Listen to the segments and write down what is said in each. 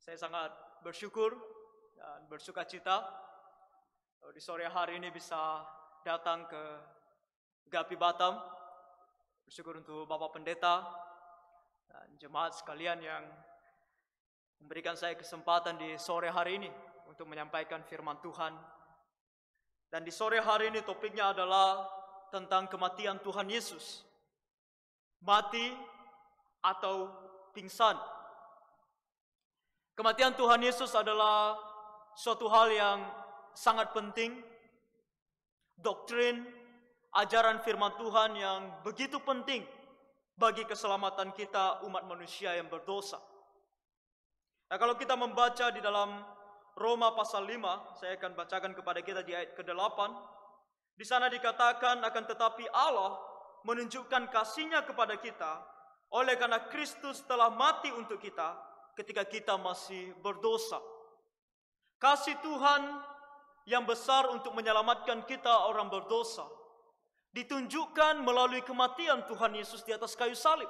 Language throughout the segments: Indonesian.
Saya sangat bersyukur dan bersuka cita di sore hari ini bisa datang ke GAPI Batam. Bersyukur untuk Bapak Pendeta dan jemaat sekalian yang memberikan saya kesempatan di sore hari ini untuk menyampaikan firman Tuhan. Dan di sore hari ini topiknya adalah tentang kematian Tuhan Yesus. Mati atau pingsan. Kematian Tuhan Yesus adalah suatu hal yang sangat penting. Doktrin, ajaran firman Tuhan yang begitu penting bagi keselamatan kita umat manusia yang berdosa. Nah, kalau kita membaca di dalam Roma pasal 5, saya akan bacakan kepada kita di ayat ke-8. Di sana dikatakan, akan tetapi Allah menunjukkan kasih-Nya kepada kita oleh karena Kristus telah mati untuk kita ketika kita masih berdosa. Kasih Tuhan yang besar untuk menyelamatkan kita orang berdosa ditunjukkan melalui kematian Tuhan Yesus di atas kayu salib.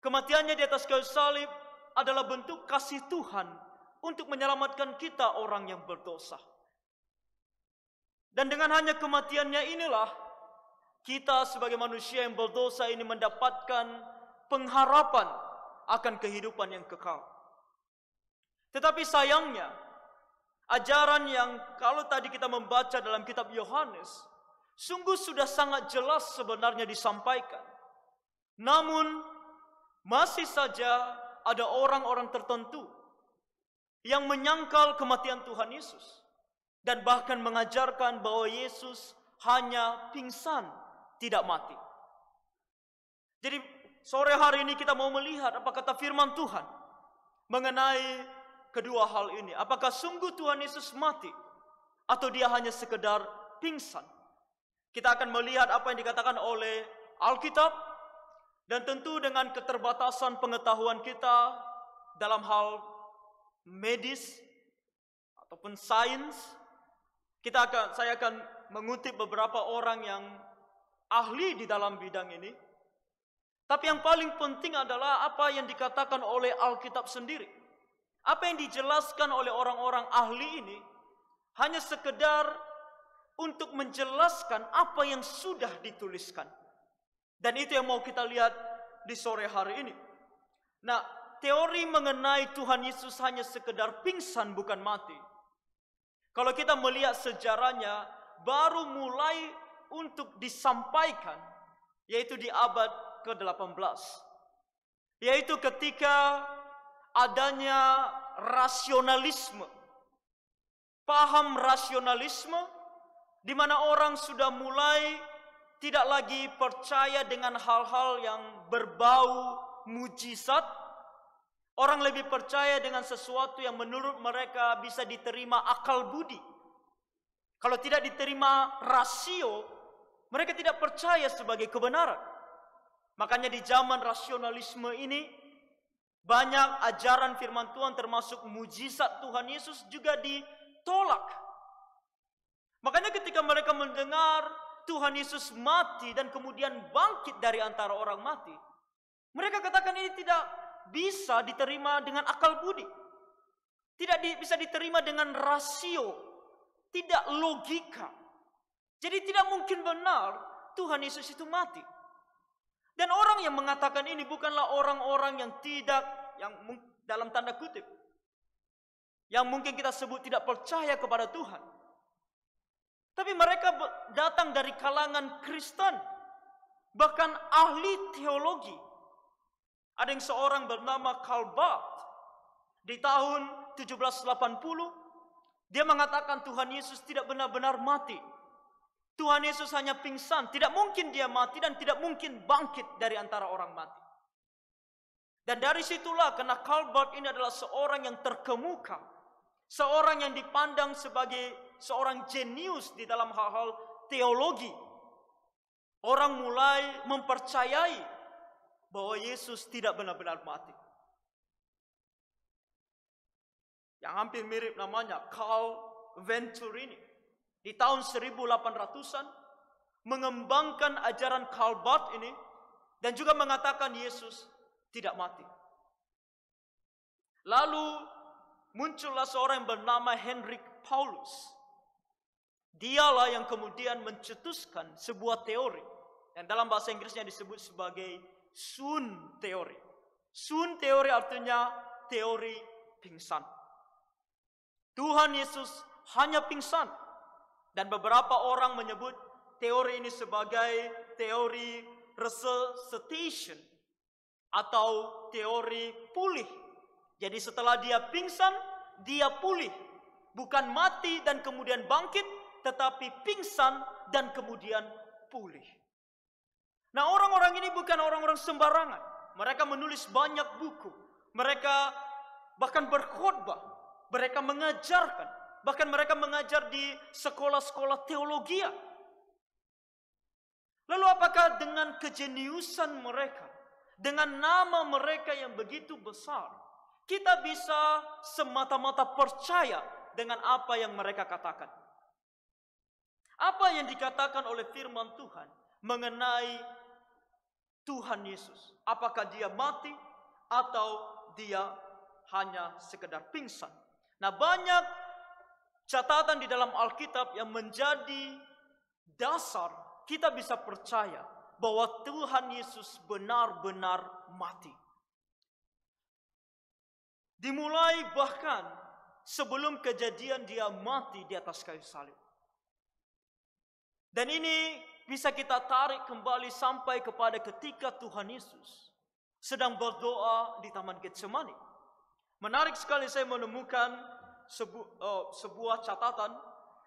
Kematiannya di atas kayu salib adalah bentuk kasih Tuhan untuk menyelamatkan kita orang yang berdosa. Dan dengan hanya kematiannya inilah kita sebagai manusia yang berdosa ini mendapatkan pengharapan akan kehidupan yang kekal. Tetapi sayangnya, ajaran yang kalau tadi kita membaca dalam kitab Yohanes, sungguh sudah sangat jelas sebenarnya disampaikan. Namun, masih saja ada orang-orang tertentu yang menyangkal kematian Tuhan Yesus. Dan bahkan mengajarkan bahwa Yesus hanya pingsan, tidak mati. Jadi sore hari ini kita mau melihat apa kata firman Tuhan mengenai kedua hal ini. Apakah sungguh Tuhan Yesus mati atau dia hanya sekedar pingsan? Kita akan melihat apa yang dikatakan oleh Alkitab, dan tentu dengan keterbatasan pengetahuan kita dalam hal medis ataupun sains, saya akan mengutip beberapa orang yang ahli di dalam bidang ini. Tapi yang paling penting adalah apa yang dikatakan oleh Alkitab sendiri. Apa yang dijelaskan oleh orang-orang ahli ini hanya sekedar untuk menjelaskan apa yang sudah dituliskan. Dan itu yang mau kita lihat di sore hari ini. Nah, teori mengenai Tuhan Yesus hanya sekedar pingsan bukan mati, kalau kita melihat sejarahnya, baru mulai untuk disampaikan, yaitu di abad ke-18. Yaitu ketika adanya rasionalisme. Paham rasionalisme, di mana orang sudah mulai tidak lagi percaya dengan hal-hal yang berbau mujizat. Orang lebih percaya dengan sesuatu yang menurut mereka bisa diterima akal budi. Kalau tidak diterima rasio, mereka tidak percaya sebagai kebenaran. Makanya di zaman rasionalisme ini, banyak ajaran firman Tuhan termasuk mujizat Tuhan Yesus juga ditolak. Makanya ketika mereka mendengar Tuhan Yesus mati dan kemudian bangkit dari antara orang mati, mereka katakan ini tidak bisa diterima dengan akal budi. Tidak bisa diterima dengan rasio. Tidak logika. Jadi tidak mungkin benar Tuhan Yesus itu mati. Dan orang yang mengatakan ini bukanlah orang-orang yang dalam tanda kutip, yang mungkin kita sebut tidak percaya kepada Tuhan. Tapi mereka datang dari kalangan Kristen, bahkan ahli teologi. Ada yang seorang bernama Karl Barth. Di tahun 1780, dia mengatakan Tuhan Yesus tidak benar-benar mati. Tuhan Yesus hanya pingsan. Tidak mungkin dia mati dan tidak mungkin bangkit dari antara orang mati. Dan dari situlah, karena Karl Barth ini adalah seorang yang terkemuka, seorang yang dipandang sebagai seorang jenius di dalam hal-hal teologi, orang mulai mempercayai bahwa Yesus tidak benar-benar mati. Yang hampir mirip namanya Carl Venturini. Di tahun 1800-an mengembangkan ajaran Karl Barth ini dan juga mengatakan Yesus tidak mati. Lalu muncullah seorang yang bernama Hendrik Paulus. Dialah yang kemudian mencetuskan sebuah teori yang dalam bahasa Inggrisnya disebut sebagai Sun teori. Sun teori artinya teori pingsan. Tuhan Yesus hanya pingsan. Dan beberapa orang menyebut teori ini sebagai teori resuscitation atau teori pulih. Jadi setelah dia pingsan, dia pulih. Bukan mati dan kemudian bangkit, tetapi pingsan dan kemudian pulih. Nah, orang-orang ini bukan orang-orang sembarangan. Mereka menulis banyak buku. Mereka bahkan berkhotbah. Mereka mengajarkan. Bahkan mereka mengajar di sekolah-sekolah teologi. Lalu apakah dengan kejeniusan mereka, dengan nama mereka yang begitu besar, kita bisa semata-mata percaya dengan apa yang mereka katakan? Apa yang dikatakan oleh firman Tuhan mengenai Tuhan Yesus? Apakah dia mati atau dia hanya sekedar pingsan? Nah, banyak catatan di dalam Alkitab yang menjadi dasar kita bisa percaya bahwa Tuhan Yesus benar-benar mati. Dimulai bahkan sebelum kejadian dia mati di atas kayu salib. Dan ini bisa kita tarik kembali sampai kepada ketika Tuhan Yesus sedang berdoa di Taman Getsemani. Menarik sekali saya menemukan sebuah catatan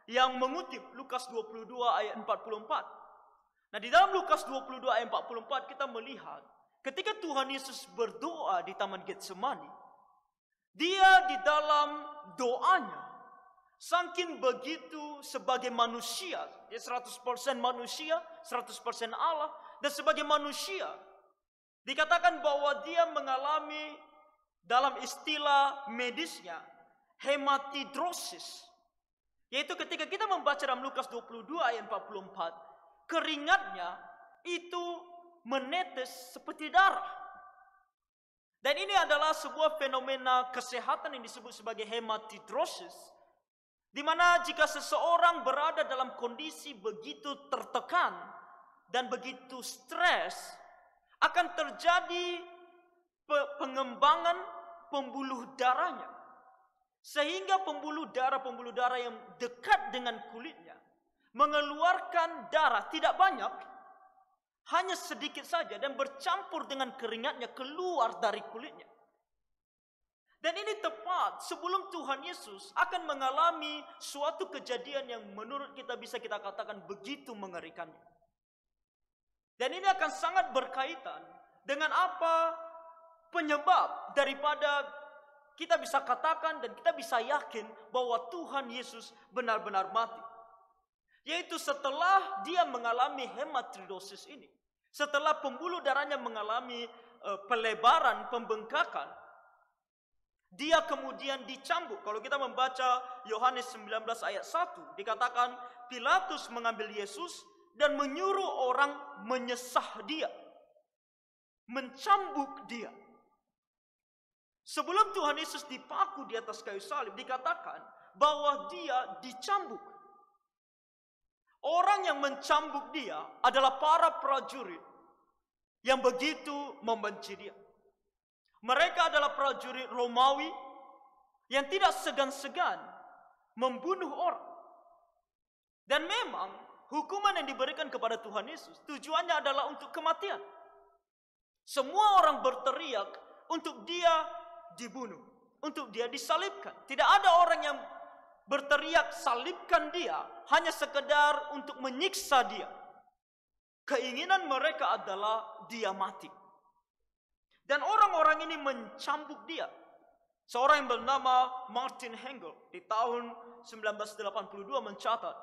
yang mengutip Lukas 22 ayat 44. Nah, di dalam Lukas 22 ayat 44 kita melihat ketika Tuhan Yesus berdoa di Taman Getsemani, dia di dalam doanya saking begitu sebagai manusia, dia 100% manusia, 100% Allah, dan sebagai manusia dikatakan bahwa dia mengalami dalam istilah medisnya hematidrosis, yaitu ketika kita membaca dalam Lukas 22 ayat 44, keringatnya itu menetes seperti darah. Dan ini adalah sebuah fenomena kesehatan yang disebut sebagai hematidrosis, di mana jika seseorang berada dalam kondisi begitu tertekan dan begitu stres, akan terjadi pengembangan pembuluh darahnya. Sehingga pembuluh darah yang dekat dengan kulitnya mengeluarkan darah tidak banyak, hanya sedikit saja, dan bercampur dengan keringatnya keluar dari kulitnya. Dan ini tepat sebelum Tuhan Yesus akan mengalami suatu kejadian yang menurut kita bisa kita katakan begitu mengerikannya. Dan ini akan sangat berkaitan dengan apa penyebab daripada kita bisa katakan dan kita bisa yakin bahwa Tuhan Yesus benar-benar mati. Yaitu setelah dia mengalami hematidrosis ini. Setelah pembuluh darahnya mengalami pelebaran, pembengkakan, dia kemudian dicambuk. Kalau kita membaca Yohanes 19 ayat 1, dikatakan Pilatus mengambil Yesus dan menyuruh orang menyesah dia, mencambuk dia. Sebelum Tuhan Yesus dipaku di atas kayu salib, dikatakan bahwa dia dicambuk. Orang yang mencambuk dia adalah para prajurit yang begitu membenci dia. Mereka adalah prajurit Romawi yang tidak segan-segan membunuh orang. Dan memang hukuman yang diberikan kepada Tuhan Yesus tujuannya adalah untuk kematian. Semua orang berteriak untuk dia dibunuh, untuk dia disalibkan. Tidak ada orang yang berteriak salibkan dia hanya sekedar untuk menyiksa dia. Keinginan mereka adalah dia mati. Dan orang-orang ini mencambuk dia. Seorang yang bernama Martin Hengel di tahun 1982 mencatat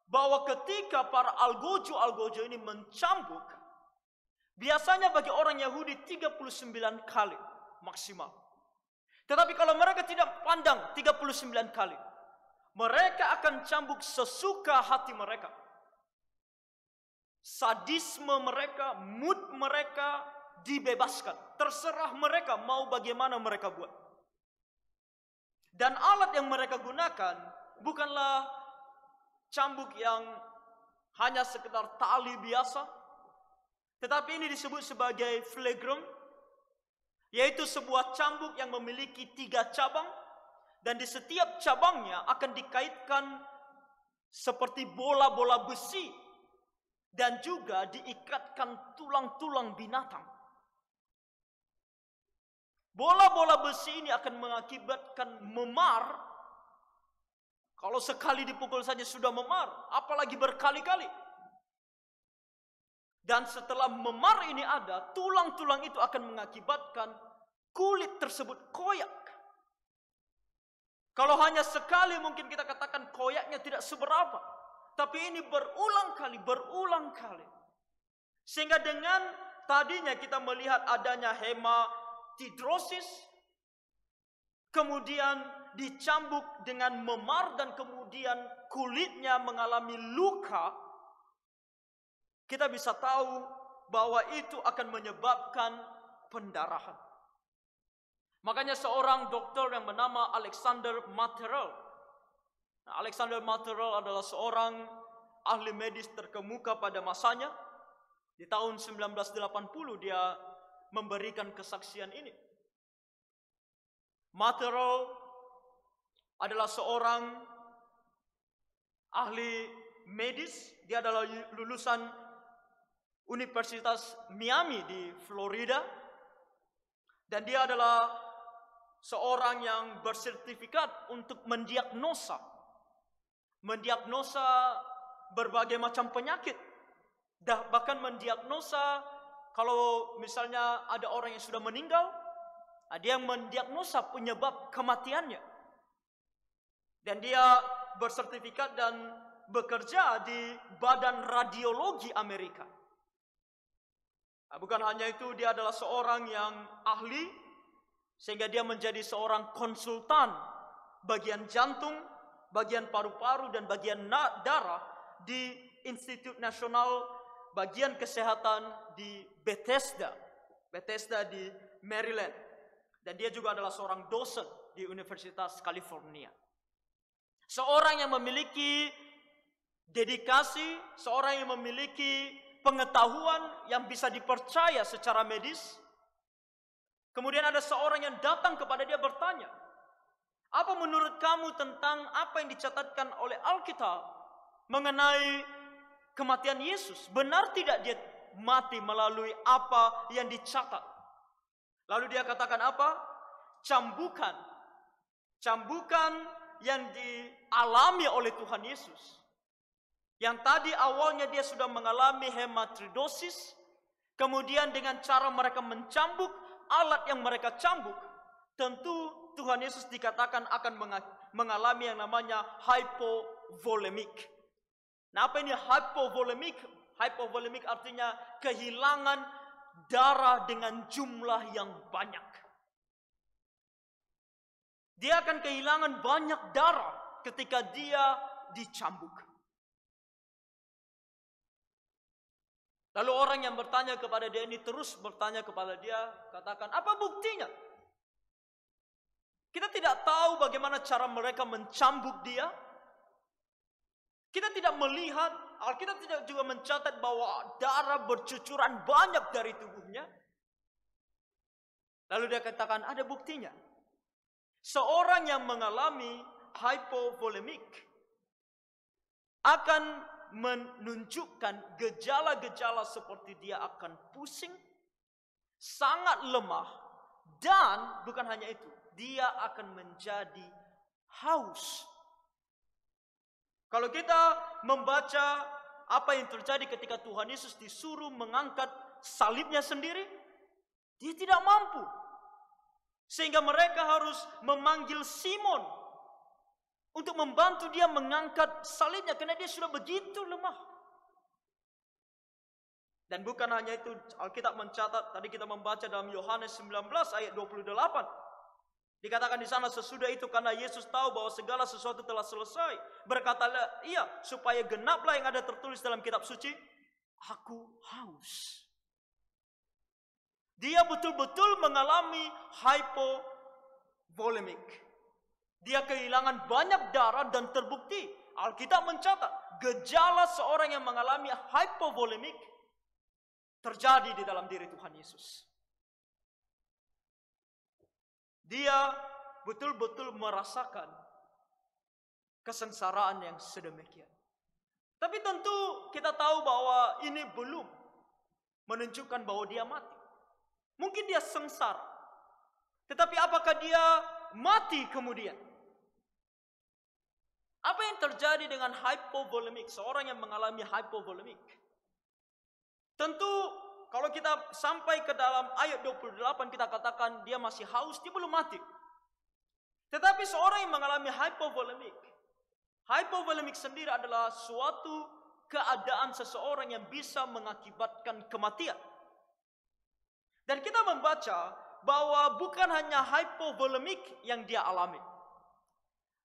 bahwa ketika para algojo-algojo ini mencambuk, biasanya bagi orang Yahudi 39 kali maksimal. Tetapi kalau mereka tidak pandang 39 kali, mereka akan cambuk sesuka hati mereka. Sadisme mereka, mood mereka dibebaskan. Terserah mereka mau bagaimana mereka buat. Dan alat yang mereka gunakan bukanlah cambuk yang hanya sekedar tali biasa, tetapi ini disebut sebagai phlegrum, yaitu sebuah cambuk yang memiliki 3 cabang, dan di setiap cabangnya akan dikaitkan seperti bola-bola besi, dan juga diikatkan tulang-tulang binatang. Bola-bola besi ini akan mengakibatkan memar. Kalau sekali dipukul saja sudah memar, apalagi berkali-kali. Dan setelah memar ini ada, tulang-tulang itu akan mengakibatkan kulit tersebut koyak. Kalau hanya sekali mungkin kita katakan koyaknya tidak seberapa. Tapi ini berulang kali. Sehingga dengan tadinya kita melihat adanya hematidrosis, kemudian dicambuk dengan memar dan kemudian kulitnya mengalami luka, kita bisa tahu bahwa itu akan menyebabkan pendarahan. Makanya seorang dokter yang bernama Alexander Marterel. Alexander Marterel adalah seorang ahli medis terkemuka pada masanya. Di tahun 1980 dia memberikan kesaksian ini. Marterel adalah seorang ahli medis. Dia adalah lulusan Universitas Miami di Florida. Dan dia adalah seorang yang bersertifikat untuk mendiagnosa berbagai macam penyakit. Bahkan mendiagnosa kalau misalnya ada orang yang sudah meninggal, dia yang mendiagnosa penyebab kematiannya. Dan dia bersertifikat dan bekerja di Badan Radiologi Amerika. Bukan hanya itu, dia adalah seorang yang ahli, sehingga dia menjadi seorang konsultan bagian jantung, bagian paru-paru, dan bagian darah di Institut Nasional Bagian Kesehatan di Bethesda di Maryland. Dan dia juga adalah seorang dosen di Universitas California. Seorang yang memiliki dedikasi, seorang yang memiliki pengetahuan yang bisa dipercaya secara medis. Kemudian ada seorang yang datang kepada dia bertanya, apa menurut kamu tentang apa yang dicatatkan oleh Alkitab mengenai kematian Yesus? Benar tidak dia mati melalui apa yang dicatat? Lalu dia katakan apa? Cambukan yang dialami oleh Tuhan Yesus. Yang tadi awalnya dia sudah mengalami hematidrosis, kemudian dengan cara mereka mencambuk, alat yang mereka cambuk, tentu Tuhan Yesus dikatakan akan mengalami yang namanya hypovolemic. Nah, apa ini hypovolemic? Hypovolemic artinya kehilangan darah dengan jumlah yang banyak. Dia akan kehilangan banyak darah ketika dia dicambuk. Lalu orang yang bertanya kepada dia ini terus bertanya kepada dia, katakan, apa buktinya? Kita tidak tahu bagaimana cara mereka mencambuk dia. Kita tidak melihat, Alkitab tidak juga mencatat bahwa darah bercucuran banyak dari tubuhnya. Lalu dia katakan, ada buktinya. Seorang yang mengalami hypovolemic akan menunjukkan gejala-gejala seperti dia akan pusing, sangat lemah, dan bukan hanya itu, dia akan menjadi haus. Kalau kita membaca apa yang terjadi ketika Tuhan Yesus disuruh mengangkat salibnya sendiri, dia tidak mampu. Sehingga mereka harus memanggil Simon untuk membantu dia mengangkat salibnya karena dia sudah begitu lemah. Dan bukan hanya itu, Alkitab mencatat, tadi kita membaca dalam Yohanes 19 ayat 28. Dikatakan di sana, sesudah itu karena Yesus tahu bahwa segala sesuatu telah selesai, berkatalah ia supaya genaplah yang ada tertulis dalam kitab suci, aku haus. Dia betul-betul mengalami hypovolemic. Dia kehilangan banyak darah dan terbukti Alkitab mencatat gejala seorang yang mengalami hypovolemik terjadi di dalam diri Tuhan Yesus. Dia betul-betul merasakan kesengsaraan yang sedemikian. Tapi tentu kita tahu bahwa ini belum menunjukkan bahwa dia mati. Mungkin dia sengsara. Tetapi apakah dia mati kemudian? Apa yang terjadi dengan hypovolemik, seorang yang mengalami hypovolemik? Tentu kalau kita sampai ke dalam ayat 28 kita katakan dia masih haus, dia belum mati. Tetapi seorang yang mengalami hypovolemik sendiri adalah suatu keadaan seseorang yang bisa mengakibatkan kematian. Dan kita membaca bahwa bukan hanya hypovolemik yang dia alami.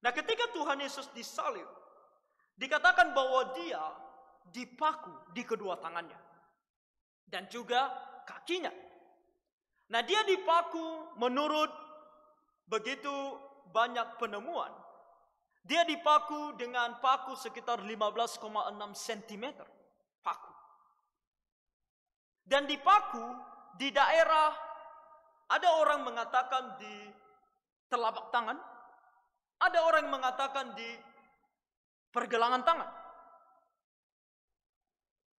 Nah, ketika Tuhan Yesus disalib, dikatakan bahwa dia dipaku di kedua tangannya dan juga kakinya. Nah, dia dipaku menurut begitu banyak penemuan. Dia dipaku dengan paku sekitar 15,6 cm paku. Dan dipaku di daerah, ada orang mengatakan di telapak tangan, ada orang yang mengatakan di pergelangan tangan.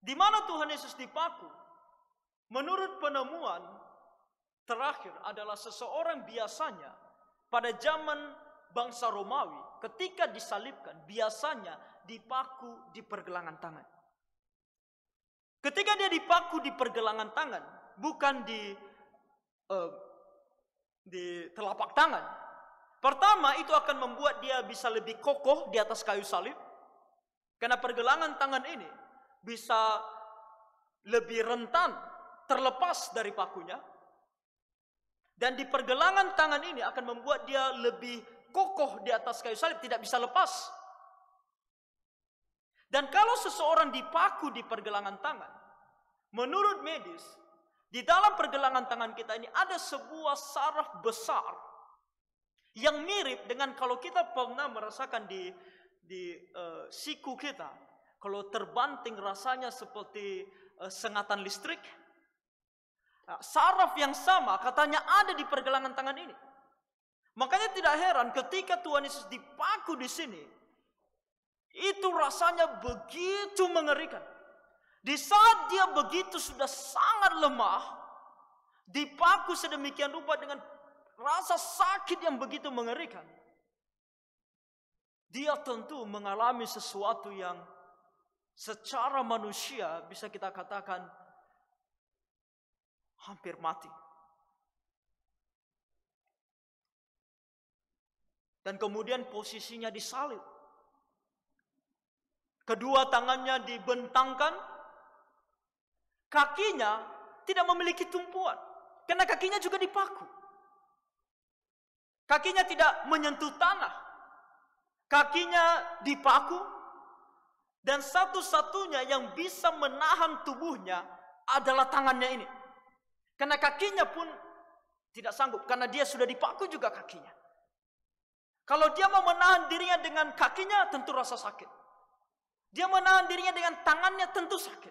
Di mana Tuhan Yesus dipaku? Menurut penemuan terakhir adalah seseorang biasanya pada zaman bangsa Romawi ketika disalibkan biasanya dipaku di pergelangan tangan. Ketika dia dipaku di pergelangan tangan, bukan di telapak tangan. Pertama, itu akan membuat dia bisa lebih kokoh di atas kayu salib. Karena pergelangan tangan ini bisa lebih rentan terlepas dari pakunya. Dan di pergelangan tangan ini akan membuat dia lebih kokoh di atas kayu salib, tidak bisa lepas. Dan kalau seseorang dipaku di pergelangan tangan, menurut medis, di dalam pergelangan tangan kita ini ada sebuah saraf besar yang mirip dengan kalau kita pernah merasakan di siku kita, kalau terbanting rasanya seperti sengatan listrik. Nah, saraf yang sama katanya ada di pergelangan tangan ini. Makanya tidak heran ketika Tuhan Yesus dipaku di sini, itu rasanya begitu mengerikan. Di saat dia begitu sudah sangat lemah, dipaku sedemikian rupa dengan rasa sakit yang begitu mengerikan, dia tentu mengalami sesuatu yang secara manusia bisa kita katakan hampir mati. Dan kemudian posisinya disalib. Kedua tangannya dibentangkan. Kakinya tidak memiliki tumpuan. Karena kakinya juga dipaku. Kakinya tidak menyentuh tanah. Kakinya dipaku. Dan satu-satunya yang bisa menahan tubuhnya adalah tangannya ini. Karena kakinya pun tidak sanggup. Karena dia sudah dipaku juga kakinya. Kalau dia mau menahan dirinya dengan kakinya, tentu rasa sakit. Dia menahan dirinya dengan tangannya, tentu sakit.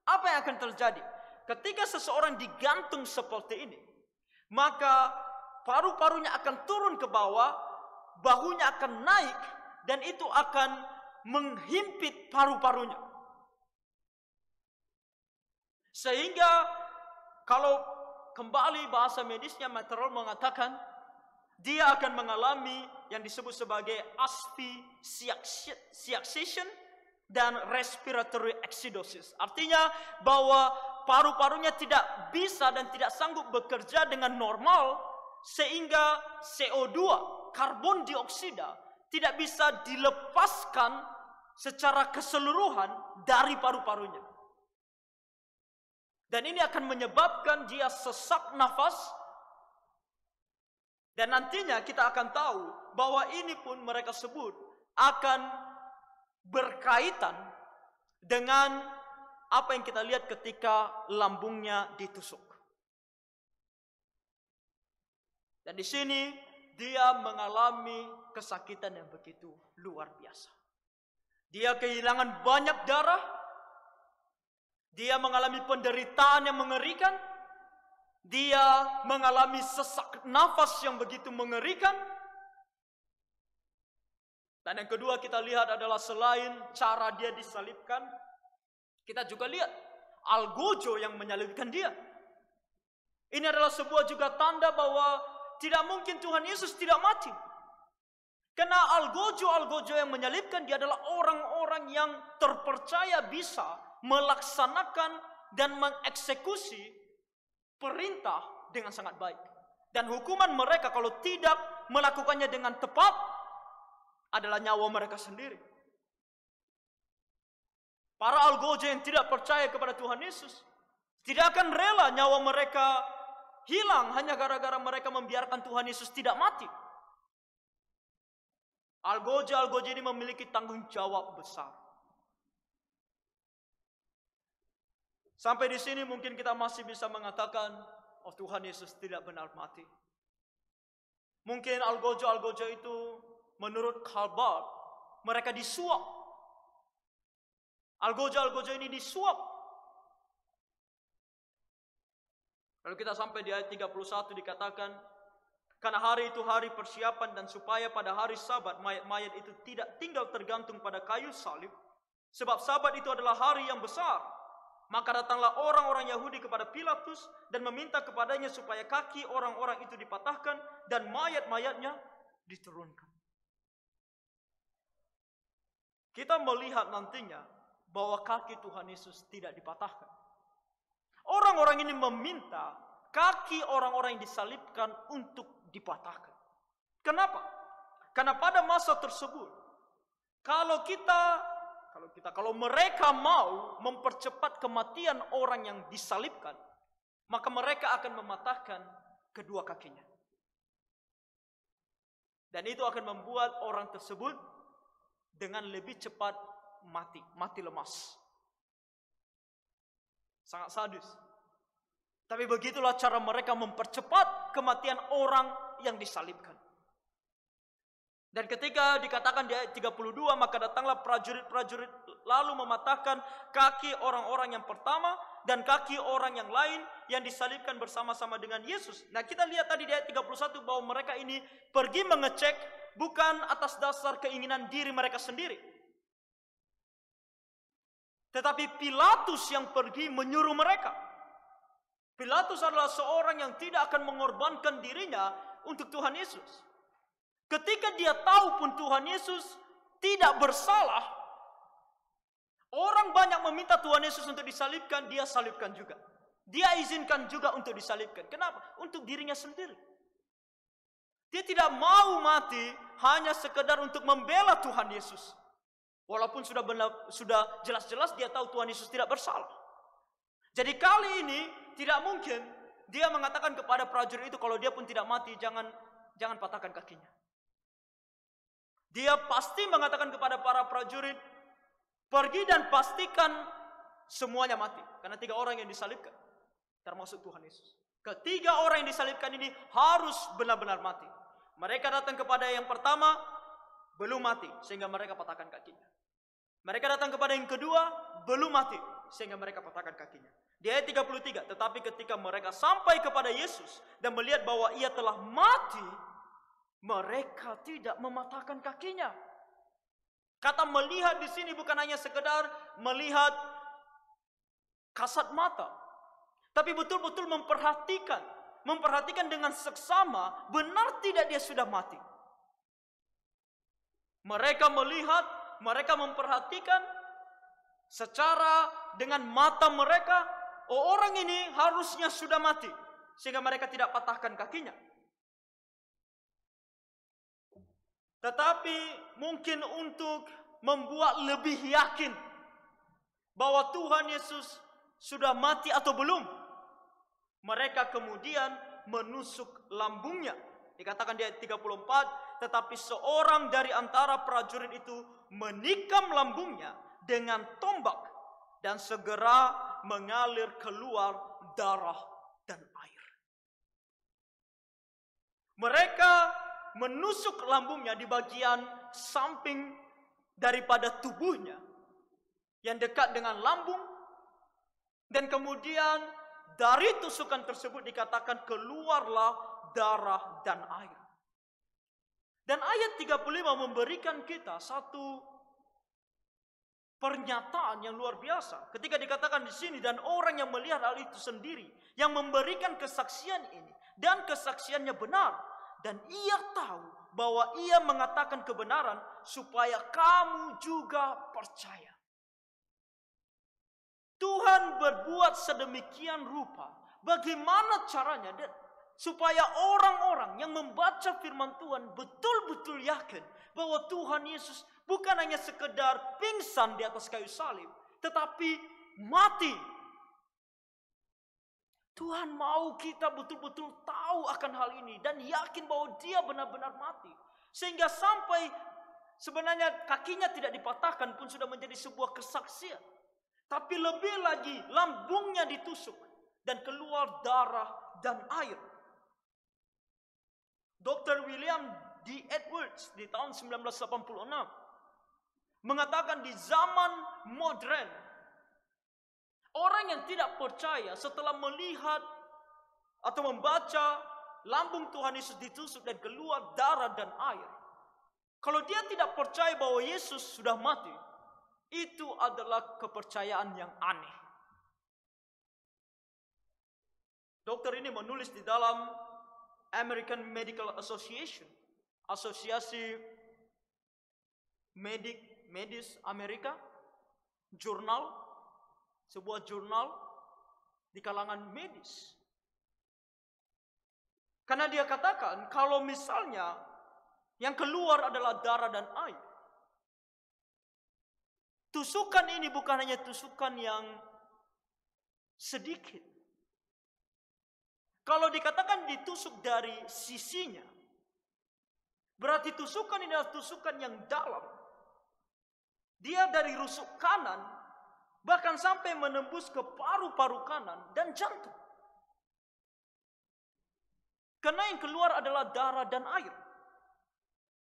Apa yang akan terjadi? Ketika seseorang digantung seperti ini, maka paru-parunya akan turun ke bawah, bahunya akan naik, dan itu akan menghimpit paru-parunya. Sehingga kalau kembali bahasa medisnya, Meteorol mengatakan dia akan mengalami yang disebut sebagai asphyxiation dan respiratory acidosis. Artinya bahwa paru-parunya tidak bisa dan tidak sanggup bekerja dengan normal, sehingga CO2, karbon dioksida, tidak bisa dilepaskan secara keseluruhan dari paru-parunya. Dan ini akan menyebabkan dia sesak nafas. Dan nantinya kita akan tahu bahwa ini pun mereka sebut akan berkaitan dengan apa yang kita lihat ketika lambungnya ditusuk. Dan di sini dia mengalami kesakitan yang begitu luar biasa. Dia kehilangan banyak darah. Dia mengalami penderitaan yang mengerikan. Dia mengalami sesak nafas yang begitu mengerikan. Dan yang kedua kita lihat adalah selain cara dia disalibkan, kita juga lihat algojo yang menyalibkan dia. Ini adalah sebuah juga tanda bahwa tidak mungkin Tuhan Yesus tidak mati. Karena algojo yang menyalibkan dia adalah orang-orang yang terpercaya bisa melaksanakan dan mengeksekusi perintah dengan sangat baik. Dan hukuman mereka kalau tidak melakukannya dengan tepat adalah nyawa mereka sendiri. Para algojo yang tidak percaya kepada Tuhan Yesus tidak akan rela nyawa mereka hilang hanya gara-gara mereka membiarkan Tuhan Yesus tidak mati. Algojo ini memiliki tanggung jawab besar. Sampai di sini mungkin kita masih bisa mengatakan, oh Tuhan Yesus tidak benar mati. Mungkin algojo itu menurut Karl Barth, mereka disuap. Algojo ini disuap. Lalu kita sampai di ayat 31 dikatakan, karena hari itu hari persiapan dan supaya pada hari Sabat mayat-mayat itu tidak tinggal tergantung pada kayu salib. Sebab Sabat itu adalah hari yang besar. Maka datanglah orang-orang Yahudi kepada Pilatus dan meminta kepadanya supaya kaki orang-orang itu dipatahkan dan mayat-mayatnya diturunkan. Kita melihat nantinya bahwa kaki Tuhan Yesus tidak dipatahkan. Orang-orang ini meminta kaki orang-orang yang disalibkan untuk dipatahkan. Kenapa? Karena pada masa tersebut, kalau mereka mau mempercepat kematian orang yang disalibkan, maka mereka akan mematahkan kedua kakinya. Dan itu akan membuat orang tersebut dengan lebih cepat mati lemas. Sangat sadis. Tapi begitulah cara mereka mempercepat kematian orang yang disalibkan. Dan ketika dikatakan di ayat 32, maka datanglah prajurit-prajurit lalu mematahkan kaki orang-orang yang pertama dan kaki orang yang lain yang disalibkan bersama-sama dengan Yesus. Nah, kita lihat tadi di ayat 31 bahwa mereka ini pergi mengecek bukan atas dasar keinginan diri mereka sendiri. Tetapi Pilatus yang pergi menyuruh mereka. Pilatus adalah seorang yang tidak akan mengorbankan dirinya untuk Tuhan Yesus. Ketika dia tahu pun Tuhan Yesus tidak bersalah, orang banyak meminta Tuhan Yesus untuk disalibkan, dia salibkan juga. Dia izinkan juga untuk disalibkan. Kenapa? Untuk dirinya sendiri. Dia tidak mau mati hanya sekedar untuk membela Tuhan Yesus. Walaupun sudah jelas-jelas dia tahu Tuhan Yesus tidak bersalah. Jadi kali ini tidak mungkin dia mengatakan kepada prajurit itu kalau dia pun tidak mati jangan patahkan kakinya. Dia pasti mengatakan kepada para prajurit, pergi dan pastikan semuanya mati. Karena 3 orang yang disalibkan, termasuk Tuhan Yesus. Ketiga orang yang disalibkan ini harus benar-benar mati. Mereka datang kepada yang pertama, belum mati, sehingga mereka patahkan kakinya. Mereka datang kepada yang kedua, belum mati, sehingga mereka patahkan kakinya. Di ayat 33, tetapi ketika mereka sampai kepada Yesus dan melihat bahwa ia telah mati, mereka tidak mematahkan kakinya. Kata melihat di sini bukan hanya sekedar melihat kasat mata, tapi betul-betul memperhatikan dengan seksama, benar tidak dia sudah mati. Mereka melihat, mereka memperhatikan secara dengan mata mereka, oh orang ini harusnya sudah mati, sehingga mereka tidak patahkan kakinya. Tetapi mungkin untuk membuat lebih yakin bahwa Tuhan Yesus sudah mati atau belum, mereka kemudian menusuk lambungnya. Dikatakan di ayat 34, tetapi seorang dari antara prajurit itu menikam lambungnya dengan tombak dan segera mengalir keluar darah dan air. Mereka menusuk lambungnya di bagian samping daripada tubuhnya yang dekat dengan lambung. Dan kemudian dari tusukan tersebut dikatakan keluarlah darah dan air. Dan ayat 35 memberikan kita satu pernyataan yang luar biasa. Ketika dikatakan di sini, dan orang yang melihat hal itu sendiri, yang memberikan kesaksian ini, dan kesaksiannya benar, dan ia tahu bahwa ia mengatakan kebenaran supaya kamu juga percaya. Tuhan berbuat sedemikian rupa. Bagaimana caranya? Supaya orang-orang yang membaca firman Tuhan betul-betul yakin bahwa Tuhan Yesus bukan hanya sekedar pingsan di atas kayu salib, tetapi mati. Tuhan mau kita betul-betul tahu akan hal ini dan yakin bahwa dia benar-benar mati. Sehingga sampai sebenarnya kakinya tidak dipatahkan pun sudah menjadi sebuah kesaksian. Tapi lebih lagi lambungnya ditusuk dan keluar darah dan air. Dr. William D. Edwards di tahun 1986 mengatakan di zaman modern, orang yang tidak percaya setelah melihat atau membaca lambung Tuhan Yesus ditusuk dan keluar darah dan air, kalau dia tidak percaya bahwa Yesus sudah mati, itu adalah kepercayaan yang aneh. Dokter ini menulis di dalam American Medical Association, asosiasi medis Amerika, jurnal, sebuah jurnal di kalangan medis. Karena dia katakan kalau misalnya yang keluar adalah darah dan air, tusukan ini bukan hanya tusukan yang sedikit. Kalau dikatakan ditusuk dari sisinya, berarti tusukan ini adalah tusukan yang dalam. Dia dari rusuk kanan, bahkan sampai menembus ke paru-paru kanan dan jantung. Karena yang keluar adalah darah dan air.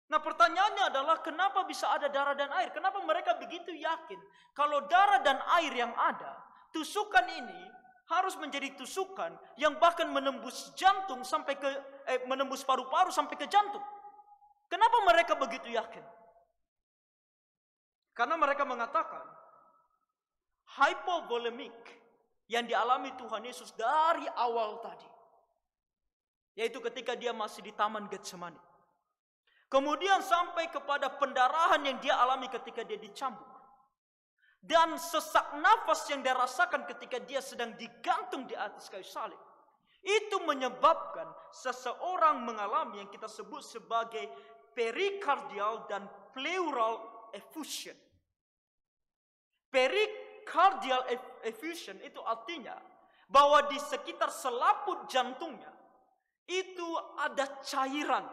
Nah, pertanyaannya adalah kenapa bisa ada darah dan air? Kenapa mereka begitu yakin kalau darah dan air yang ada, tusukan ini harus menjadi tusukan yang bahkan menembus jantung sampai ke menembus paru-paru sampai ke jantung? Kenapa mereka begitu yakin? Karena mereka mengatakan hypovolemic yang dialami Tuhan Yesus dari awal tadi, yaitu ketika dia masih di Taman Getsemani. Kemudian sampai kepada pendarahan yang dia alami ketika dia dicambuk. Dan sesak nafas yang dia rasakan ketika dia sedang digantung di atas kayu salib. Itu menyebabkan seseorang mengalami yang kita sebut sebagai pericardial dan pleural effusion. Pericardial effusion itu artinya bahwa di sekitar selaput jantungnya itu ada cairan.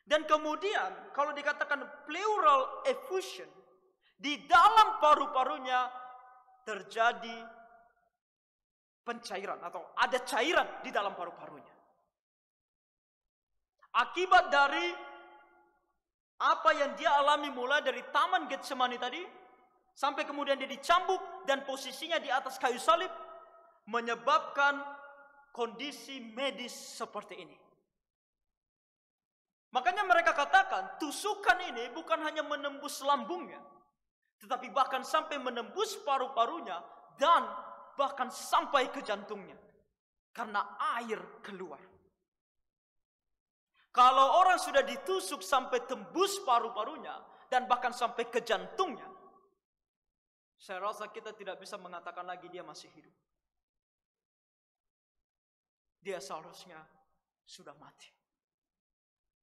Dan kemudian kalau dikatakan pleural effusion, di dalam paru-parunya terjadi pencairan atau ada cairan di dalam paru-parunya. Akibat dari apa yang dia alami mulai dari Taman Getsemani tadi, sampai kemudian dia dicambuk dan posisinya di atas kayu salib, menyebabkan kondisi medis seperti ini. Makanya mereka katakan tusukan ini bukan hanya menembus lambungnya, tetapi bahkan sampai menembus paru-parunya dan bahkan sampai ke jantungnya. Karena air keluar. Kalau orang sudah ditusuk sampai tembus paru-parunya dan bahkan sampai ke jantungnya, saya rasa kita tidak bisa mengatakan lagi dia masih hidup. Dia seharusnya sudah mati.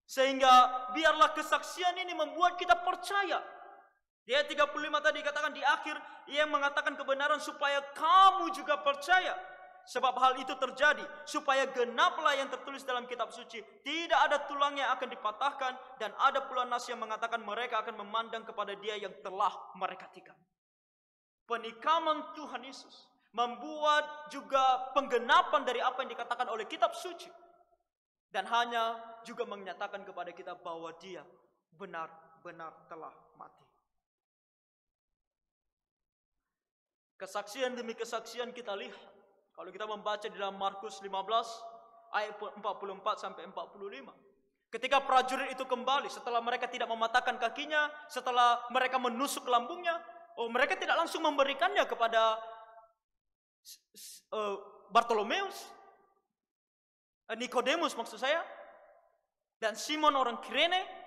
Sehingga biarlah kesaksian ini membuat kita percaya. Di ayat 35 tadi katakan di akhir, ia mengatakan kebenaran supaya kamu juga percaya. Sebab hal itu terjadi supaya genaplah yang tertulis dalam kitab suci. Tidak ada tulang yang akan dipatahkan, dan ada pula nas yang mengatakan mereka akan memandang kepada dia yang telah mereka tikam. Penikaman Tuhan Yesus membuat juga penggenapan dari apa yang dikatakan oleh kitab suci. Dan hanya juga menyatakan kepada kita bahwa dia benar-benar telah mati. Kesaksian demi kesaksian kita lihat. Kalau kita membaca di dalam Markus 15 ayat 44 sampai 45. Ketika prajurit itu kembali setelah mereka tidak mematahkan kakinya, setelah mereka menusuk lambungnya, mereka tidak langsung memberikannya kepada Bartolomeus, Nikodemus maksud saya, dan Simon orang Kirene.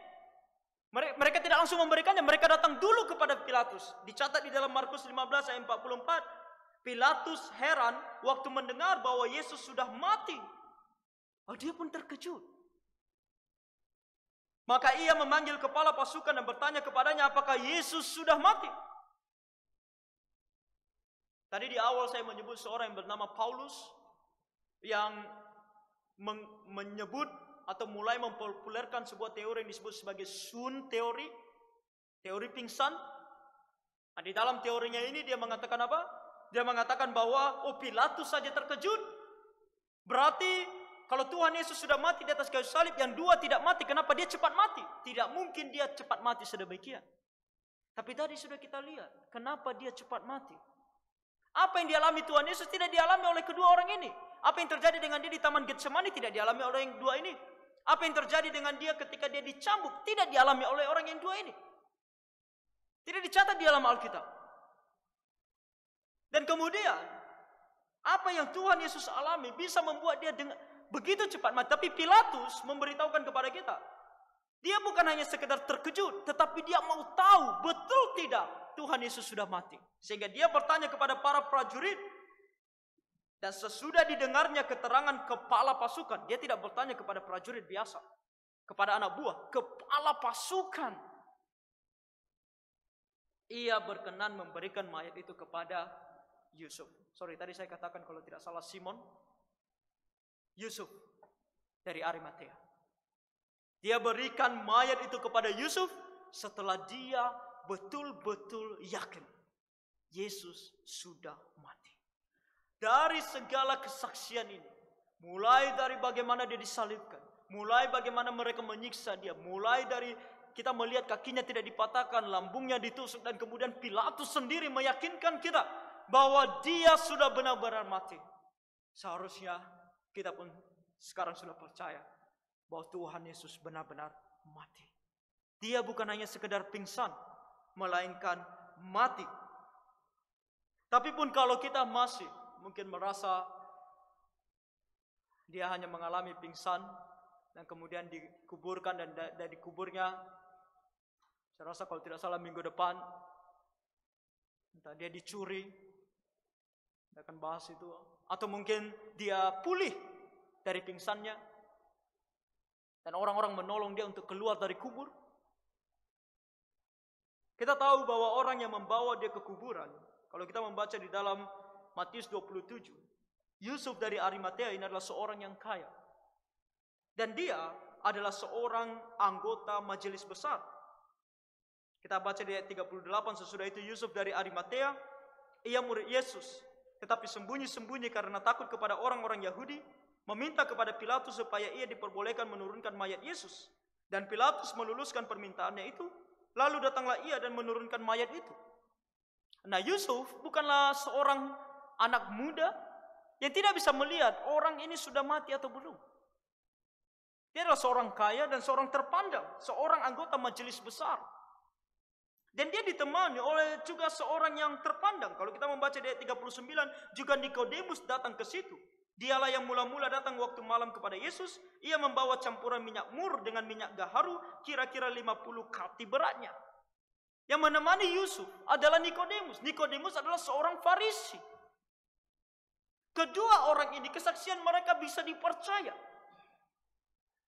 Mereka tidak langsung memberikannya, mereka datang dulu kepada Pilatus. Dicatat di dalam Markus 15 ayat 44. Pilatus heran waktu mendengar bahwa Yesus sudah mati. Dia pun terkejut. Maka ia memanggil kepala pasukan dan bertanya kepadanya, apakah Yesus sudah mati? Tadi di awal saya menyebut seorang yang bernama Paulus yang menyebut atau mulai mempopulerkan sebuah teori yang disebut sebagai Sun teori, teori pingsan. Nah, di dalam teorinya ini dia mengatakan apa? Dia mengatakan bahwa Pilatus saja terkejut. Berarti kalau Tuhan Yesus sudah mati di atas kayu salib, yang dua tidak mati, kenapa dia cepat mati? Tidak mungkin dia cepat mati sedemikian. Tapi tadi sudah kita lihat, kenapa dia cepat mati. Apa yang dialami Tuhan Yesus tidak dialami oleh kedua orang ini. Apa yang terjadi dengan dia di Taman Getsemani tidak dialami oleh yang dua ini. Apa yang terjadi dengan dia ketika dia dicambuk tidak dialami oleh orang yang dua ini. Tidak dicatat di dalam Alkitab. Dan kemudian apa yang Tuhan Yesus alami bisa membuat dia begitu cepat mati. Tapi Pilatus memberitahukan kepada kita, dia bukan hanya sekedar terkejut, tetapi dia mau tahu betul tidak Tuhan Yesus sudah mati. Sehingga dia bertanya kepada para prajurit. Dan sesudah didengarnya keterangan kepala pasukan, dia tidak bertanya kepada prajurit biasa, kepada anak buah, kepala pasukan. Ia berkenan memberikan mayat itu kepada Yusuf. Tadi saya katakan kalau tidak salah Simon. Yusuf dari Arimatea. Dia berikan mayat itu kepada Yusuf setelah dia betul-betul yakin Yesus sudah mati. Dari segala kesaksian ini, mulai dari bagaimana dia disalibkan, mulai bagaimana mereka menyiksa dia, mulai dari kita melihat kakinya tidak dipatahkan, lambungnya ditusuk, dan kemudian Pilatus sendiri meyakinkan kita bahwa dia sudah benar-benar mati. Seharusnya kita pun sekarang sudah percaya bahwa Tuhan Yesus benar-benar mati. Dia bukan hanya sekedar pingsan, melainkan mati. Tapi pun kalau kita masih mungkin merasa dia hanya mengalami pingsan dan kemudian dikuburkan, dan dari kuburnya, saya rasa kalau tidak salah minggu depan, entah dia dicuri, kita akan bahas itu, atau mungkin dia pulih dari pingsannya dan orang-orang menolong dia untuk keluar dari kubur. Kita tahu bahwa orang yang membawa dia ke kuburan, kalau kita membaca di dalam Matius 27, Yusuf dari Arimatea ini adalah seorang yang kaya. Dan dia adalah seorang anggota majelis besar. Kita baca di ayat 38, sesudah itu Yusuf dari Arimatea, ia murid Yesus, tetapi sembunyi-sembunyi karena takut kepada orang-orang Yahudi, meminta kepada Pilatus supaya ia diperbolehkan menurunkan mayat Yesus. Dan Pilatus meluluskan permintaannya itu, lalu datanglah ia dan menurunkan mayat itu. Nah, Yusuf bukanlah seorang anak muda yang tidak bisa melihat orang ini sudah mati atau belum. Dia adalah seorang kaya dan seorang terpandang, seorang anggota majelis besar. Dan dia ditemani oleh juga seorang yang terpandang. Kalau kita membaca di ayat 39, juga Nikodemus datang ke situ. Dialah yang mula-mula datang waktu malam kepada Yesus. Ia membawa campuran minyak mur dengan minyak gaharu, kira-kira 50 kati beratnya. Yang menemani Yusuf adalah Nikodemus. Nikodemus adalah seorang Farisi. Kedua orang ini, kesaksian mereka bisa dipercaya.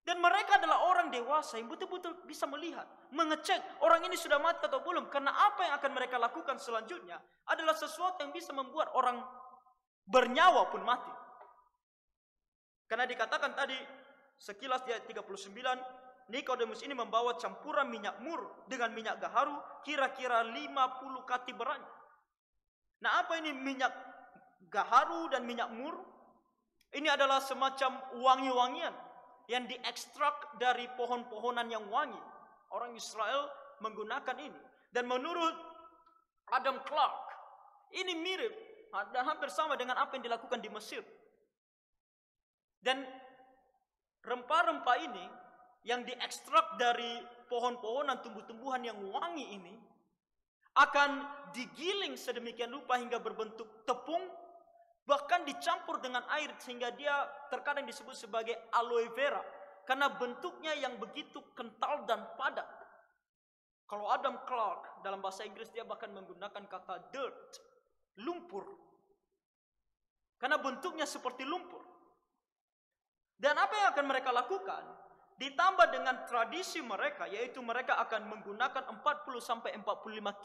Dan mereka adalah orang dewasa yang betul-betul bisa melihat, mengecek orang ini sudah mati atau belum. Karena apa yang akan mereka lakukan selanjutnya adalah sesuatu yang bisa membuat orang bernyawa pun mati. Karena dikatakan tadi sekilas di ayat 39, Nikodemus ini membawa campuran minyak mur dengan minyak gaharu, kira-kira 50 kati beratnya. Nah, apa ini minyak gaharu dan minyak mur? Ini adalah semacam wangi-wangian yang diekstrak dari pohon-pohonan yang wangi. Orang Israel menggunakan ini. Dan menurut Adam Clark, ini mirip dan hampir sama dengan apa yang dilakukan di Mesir. Dan rempah-rempah ini yang diekstrak dari pohon-pohonan, tumbuh-tumbuhan yang wangi ini akan digiling sedemikian rupa hingga berbentuk tepung, bahkan dicampur dengan air sehingga dia terkadang disebut sebagai aloe vera karena bentuknya yang begitu kental dan padat. Kalau Adam Clark dalam bahasa Inggris dia bahkan menggunakan kata dirt, lumpur. Karena bentuknya seperti lumpur. Dan apa yang akan mereka lakukan? Ditambah dengan tradisi mereka, yaitu mereka akan menggunakan 40-45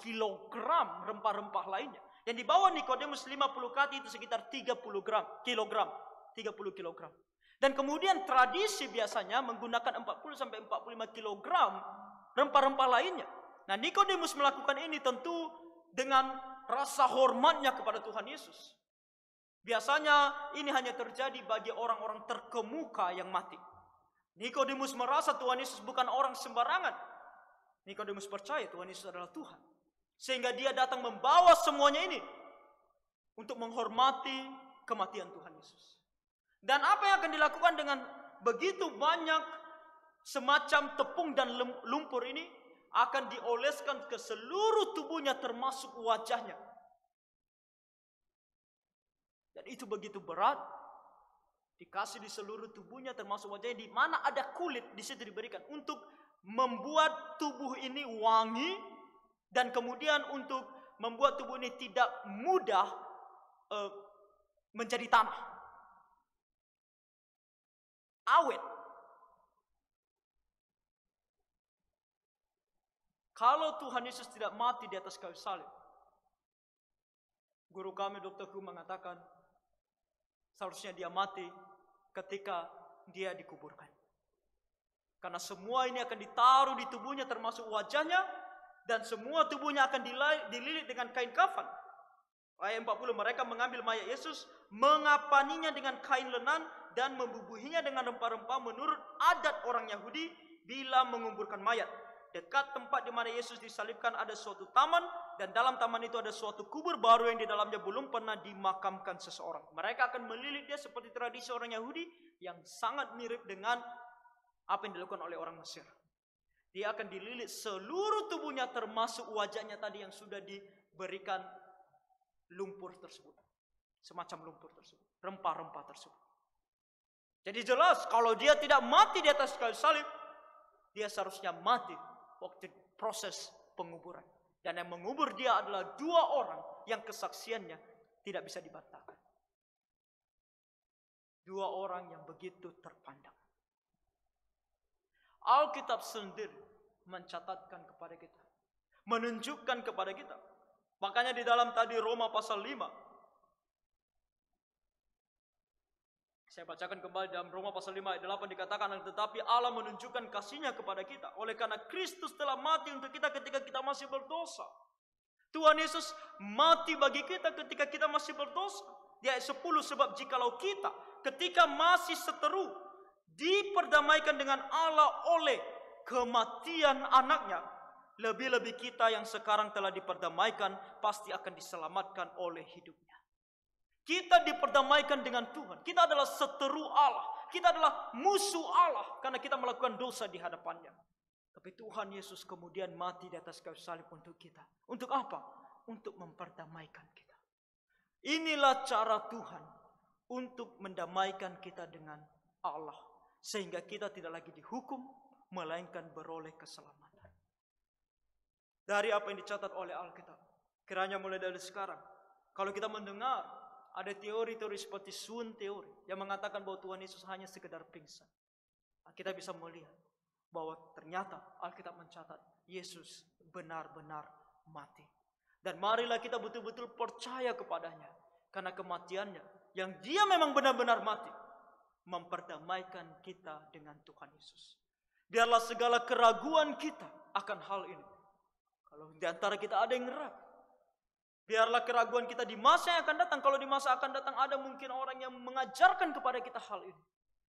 kilogram rempah-rempah lainnya. Yang dibawa Nikodemus 50 kati itu sekitar 30 kilogram. Dan kemudian tradisi biasanya menggunakan 40-45 kilogram rempah-rempah lainnya. Nah, Nikodemus melakukan ini tentu dengan rasa hormatnya kepada Tuhan Yesus. Biasanya ini hanya terjadi bagi orang-orang terkemuka yang mati. Nikodemus merasa Tuhan Yesus bukan orang sembarangan. Nikodemus percaya Tuhan Yesus adalah Tuhan. Sehingga dia datang membawa semuanya ini untuk menghormati kematian Tuhan Yesus. Dan apa yang akan dilakukan dengan begitu banyak semacam tepung dan lumpur ini akan dioleskan ke seluruh tubuhnya termasuk wajahnya. Dan itu begitu berat. Dikasih di seluruh tubuhnya termasuk wajahnya, di mana ada kulit di situ diberikan untuk membuat tubuh ini wangi dan kemudian untuk membuat tubuh ini tidak mudah menjadi tanah. Awet. Kalau Tuhan Yesus tidak mati di atas kayu salib, guru kami Dr. Hu mengatakan seharusnya dia mati ketika dia dikuburkan. Karena semua ini akan ditaruh di tubuhnya termasuk wajahnya, dan semua tubuhnya akan dililit dengan kain kafan. Ayat 40, mereka mengambil mayat Yesus, mengapaninya dengan kain lenan dan membubuhinya dengan rempah-rempah menurut adat orang Yahudi bila menguburkan mayat. Dekat tempat di mana Yesus disalibkan ada suatu taman, dan dalam taman itu ada suatu kubur baru yang di dalamnya belum pernah dimakamkan seseorang. Mereka akan melilit dia seperti tradisi orang Yahudi yang sangat mirip dengan apa yang dilakukan oleh orang Mesir. Dia akan dililit seluruh tubuhnya termasuk wajahnya tadi yang sudah diberikan lumpur tersebut. Semacam lumpur tersebut, rempah-rempah tersebut. Jadi jelas kalau dia tidak mati di atas kayu salib, dia seharusnya mati waktu proses penguburan. Dan yang mengubur dia adalah dua orang yang kesaksiannya tidak bisa dibantahkan. Dua orang yang begitu terpandang. Alkitab sendiri mencatatkan kepada kita, menunjukkan kepada kita. Makanya di dalam tadi Roma pasal 5, saya bacakan kembali dalam Roma pasal 5 ayat 8 dikatakan, tetapi Allah menunjukkan kasih-Nya kepada kita oleh karena Kristus telah mati untuk kita ketika kita masih berdosa. Tuhan Yesus mati bagi kita ketika kita masih berdosa. Di ayat 10, sebab jikalau kita ketika masih seteru diperdamaikan dengan Allah oleh kematian anaknya, lebih-lebih kita yang sekarang telah diperdamaikan pasti akan diselamatkan oleh hidupnya. Kita diperdamaikan dengan Tuhan. Kita adalah seteru Allah. Kita adalah musuh Allah karena kita melakukan dosa di hadapannya. Tapi Tuhan Yesus kemudian mati di atas kayu salib untuk kita. Untuk apa? Untuk memperdamaikan kita. Inilah cara Tuhan untuk mendamaikan kita dengan Allah. Sehingga kita tidak lagi dihukum, melainkan beroleh keselamatan. Dari apa yang dicatat oleh Alkitab. Kiranya mulai dari sekarang, kalau kita mendengar ada teori-teori seperti Sun teori yang mengatakan bahwa Tuhan Yesus hanya sekedar pingsan, kita bisa melihat bahwa ternyata Alkitab mencatat Yesus benar-benar mati. Dan marilah kita betul-betul percaya kepadanya, karena kematiannya yang dia memang benar-benar mati memperdamaikan kita dengan Tuhan Yesus. Biarlah segala keraguan kita akan hal ini, kalau di antara kita ada yang ragu, biarlah keraguan kita di masa yang akan datang. Kalau di masa akan datang ada mungkin orang yang mengajarkan kepada kita hal ini,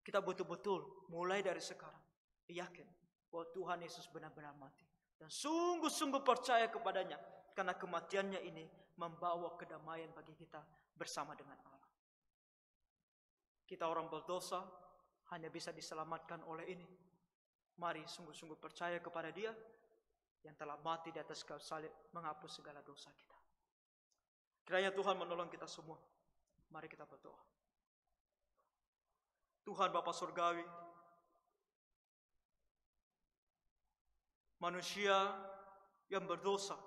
Kita betul-betul mulai dari sekarang yakin bahwa Tuhan Yesus benar-benar mati. Dan sungguh-sungguh percaya kepadanya. Karena kematiannya ini membawa kedamaian bagi kita bersama dengan Allah. Kita orang berdosa hanya bisa diselamatkan oleh ini. Mari sungguh-sungguh percaya kepada Dia yang telah mati di atas kayu salib menghapus segala dosa kita. Kiranya Tuhan menolong kita semua. Mari kita berdoa. Tuhan Bapa Surgawi, manusia yang berdosa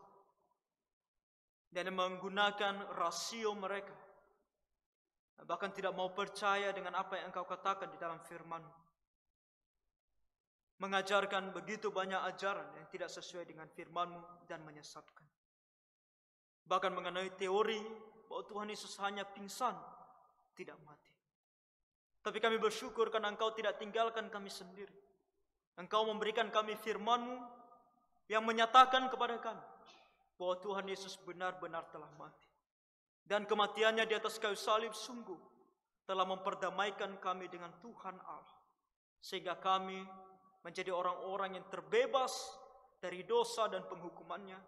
dan menggunakan rasio mereka, bahkan tidak mau percaya dengan apa yang Engkau katakan di dalam firman, mengajarkan begitu banyak ajaran yang tidak sesuai dengan firman-Mu dan menyesatkan. Bahkan mengenai teori bahwa Tuhan Yesus hanya pingsan, tidak mati. Tapi kami bersyukur karena Engkau tidak tinggalkan kami sendiri. Engkau memberikan kami firman-Mu yang menyatakan kepada kami bahwa Tuhan Yesus benar-benar telah mati. Dan kematiannya di atas kayu salib sungguh telah memperdamaikan kami dengan Tuhan Allah. Sehingga kami menjadi orang-orang yang terbebas dari dosa dan penghukumannya.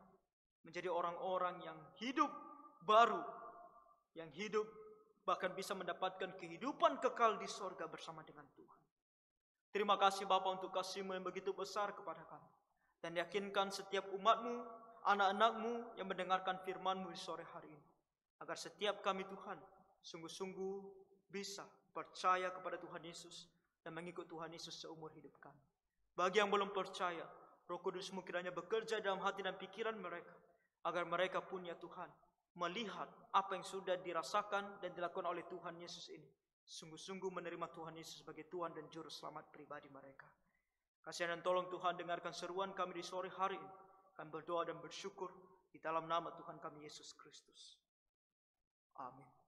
Menjadi orang-orang yang hidup baru. Yang hidup bahkan bisa mendapatkan kehidupan kekal di sorga bersama dengan Tuhan. Terima kasih Bapa untuk kasih-Mu yang begitu besar kepada kami. Dan yakinkan setiap umat-Mu, anak-anak-Mu yang mendengarkan firman-Mu di sore hari ini. Agar setiap kami Tuhan sungguh-sungguh bisa percaya kepada Tuhan Yesus dan mengikut Tuhan Yesus seumur hidup kami. Bagi yang belum percaya, Roh Kudus-Mu kiranya bekerja dalam hati dan pikiran mereka. Agar mereka pun ya Tuhan melihat apa yang sudah dirasakan dan dilakukan oleh Tuhan Yesus ini. Sungguh-sungguh menerima Tuhan Yesus sebagai Tuhan dan Juru Selamat pribadi mereka. Kasihan dan tolong Tuhan dengarkan seruan kami di sore hari ini. Kami berdoa dan bersyukur di dalam nama Tuhan kami Yesus Kristus. Amin.